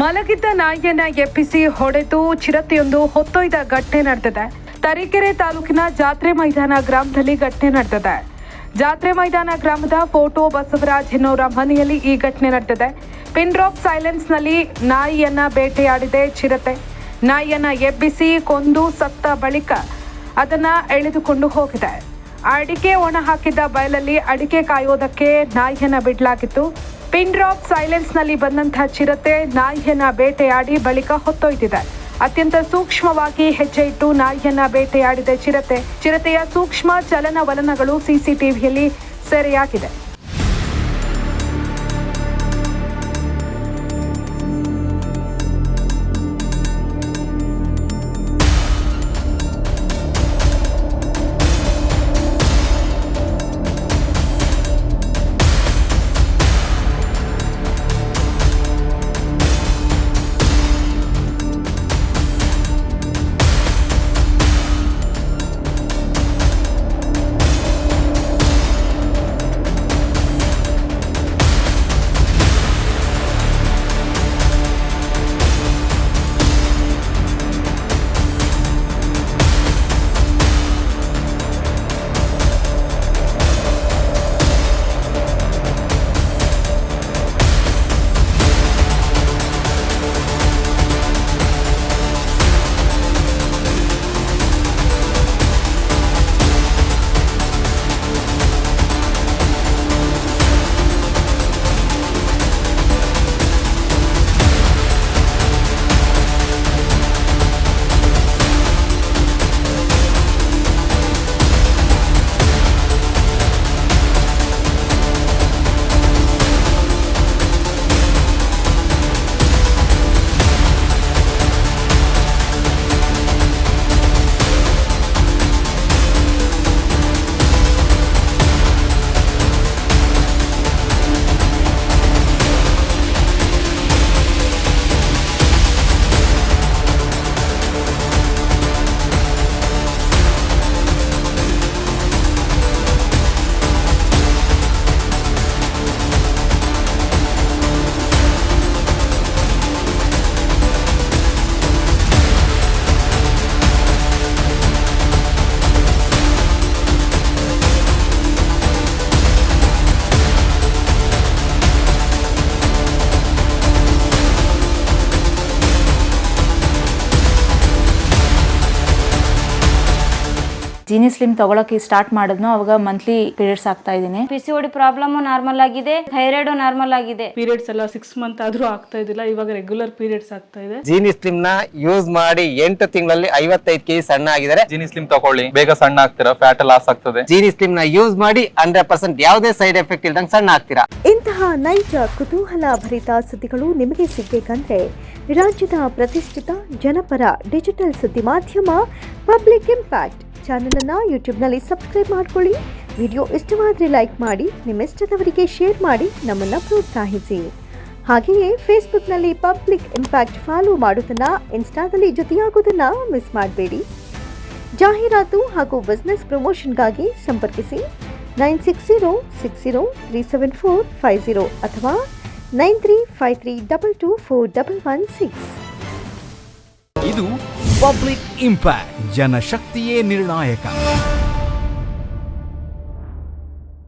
ಮಲಗಿದ್ದ ನಾಯಿಯನ್ನ ಎಬ್ಬಿಸಿ ಹೊಡೆದು ಚಿರತೆಯೊಂದು ಹೊತ್ತೊಯ್ದ ಘಟನೆ ನಡೆದಿದೆ. ತರೀಕೆರೆ ತಾಲೂಕಿನ ಜಾತ್ರೆ ಮೈದಾನ ಗ್ರಾಮದಲ್ಲಿ ಘಟನೆ ನಡೆದಿದೆ. ಜಾತ್ರೆ ಮೈದಾನ ಗ್ರಾಮದ ಫೋಟೋ ಬಸವರಾಜ್ ಎನ್ನುವರ ಮನೆಯಲ್ಲಿ ಈ ಘಟನೆ ನಡೆದಿದೆ. ಪಿನ್ ಡ್ರಾಪ್ ಸೈಲೆನ್ಸ್ನಲ್ಲಿ ನಾಯಿಯನ್ನ ಬೇಟೆಯಾಡಿದೆ ಚಿರತೆ. ನಾಯಿಯನ್ನ ಎಬ್ಬಿಸಿ ಕೊಂದು ಸತ್ತ ಬಳಿಕ ಅದನ್ನ ಎಳೆದುಕೊಂಡು ಹೋಗಿದೆ. ಅಡಿಕೆ ಒಣ ಹಾಕಿದ್ದ ಬಯಲಲ್ಲಿ ಅಡಿಕೆ ಕಾಯೋದಕ್ಕೆ ನಾಯಿಯನ್ನ ಬಿಡಲಾಗಿತ್ತು. ಪಿನ್ ಡ್ರಾಪ್ ಸೈಲೆನ್ಸ್ನಲ್ಲಿ ಬಂದಂತಹ ಚಿರತೆ ನಾಯಿಯನ್ನ ಬೇಟೆಯಾಡಿ ಬಳಿಕ ಹೊತ್ತೊಯ್ದಿದೆ. ಅತ್ಯಂತ ಸೂಕ್ಷ್ಮವಾಗಿ ಹೆಜ್ಜೆ ಇಟ್ಟು ನಾಯಿಯನ್ನ ಬೇಟೆಯಾಡಿದ ಚಿರತೆಯ ಸೂಕ್ಷ್ಮ ಚಲನವಲನಗಳು ಸಿಸಿಟಿವಿಯಲ್ಲಿ ಸೆರೆಯಾಗಿದೆ. ಜೀನಿ ಸ್ಲಿಮ್ ತಗೊಳಕ್ಕೆ ಸ್ಟಾರ್ಟ್ ಮಾಡಿದ್ನೋ ಅವಾಗ ಮಂತ್ಲಿ ಪೀರಿಯಡ್ಸ್ ಆಗ್ತಾ ಇದ್ದೀನಿ. PCOD ಪ್ರಾಬ್ಲಮ್ ನಾರ್ಮಲ್ ಆಗಿದೆ, ಥೈರಾಯ್ಡ್ ನಾರ್ಮಲ್ ಆಗಿದೆ. ಪೀರಿಯಡ್ಸ್ ಎಲ್ಲ 6 ಮಂತ್ ಆದ್ರೂ ಆಗ್ತಾ ಇದ್ದಿಲ್ಲ, ಇವಾಗ ರೆಗ್ಯುಲರ್ ಪೀರಿಯಡ್ಸ್ ಆಗ್ತಾ ಇದೆ. ಜೀನಿ ಸ್ಲಿಮ್ ನ ಯೂಸ್ ಮಾಡಿ 8 ತಿಂಗಳಲ್ಲಿ 55 kg ಸಣ್ಣ ಆಗಿದ್ದಾರೆ. ಜೀನಿ ಸ್ಲಿಮ್ ತಗೊಳ್ಳಿ, ಬೇಗ ಸಣ್ಣ ಆಗ್ತೀರಾ, ಫ್ಯಾಟ್ ಲಾಸ್ ಆಗ್ತದೆ. ಜೀನಿ ಸ್ಲಿಮ್ ನ ಯೂಸ್ ಮಾಡಿ 100% ಯಾವುದೇ ಸೈಡ್ ಎಫೆಕ್ಟ್ ಇಲ್ದಂಗೆ ಸಣ್ಣ ಆಗ್ತೀರಾ. ಇಂತಹ ನೈಜ ಕುತೂಹಲ ಭರಿತ ಸುದ್ದಿಗಳು ನಿಮಗೆ ಸಿಗಬೇಕಂದ್ರೆ ರಾಜ್ಯದ ಪ್ರತಿಷ್ಠಿತ ಜನಪರ ಡಿಜಿಟಲ್ ಸುದ್ದಿ ಮಾಧ್ಯಮ ಪಬ್ಲಿಕ್ ಇಂಪ್ಯಾಕ್ಟ್ ಚಾನೆಲ್ ಅನ್ನು ಯೂಟ್ಯೂಬ್ನಲ್ಲಿ ಸಬ್ಸ್ಕ್ರೈಬ್ ಮಾಡ್ಕೊಳ್ಳಿ. ವಿಡಿಯೋ ಇಷ್ಟವಾದರೆ ಲೈಕ್ ಮಾಡಿ, ನಿಮ್ಮ ಇಷ್ಟದವರಿಗೆ ಶೇರ್ ಮಾಡಿ ನಮ್ಮನ್ನು ಪ್ರೋತ್ಸಾಹಿಸಿ. ಹಾಗೆಯೇ ಫೇಸ್ಬುಕ್ನಲ್ಲಿ ಪಬ್ಲಿಕ್ ಇಂಪ್ಯಾಕ್ಟ್ ಫಾಲೋ ಮಾಡೋದನ್ನ, ಇನ್ಸ್ಟಾದಲ್ಲಿ ಜೊತೆಯಾಗೋದನ್ನ ಮಿಸ್ ಮಾಡಬೇಡಿ. ಜಾಹೀರಾತು ಹಾಗೂ ಬಿಸ್ನೆಸ್ ಪ್ರಮೋಷನ್ಗಾಗಿ ಸಂಪರ್ಕಿಸಿ 9606037450 ಅಥವಾ 9353224116. ಇದು ಪಬ್ಲಿಕ್ ಇಂಪ್ಯಾಕ್ಟ್, ಜನಶಕ್ತಿಯೇ ನಿರ್ಣಾಯಕ.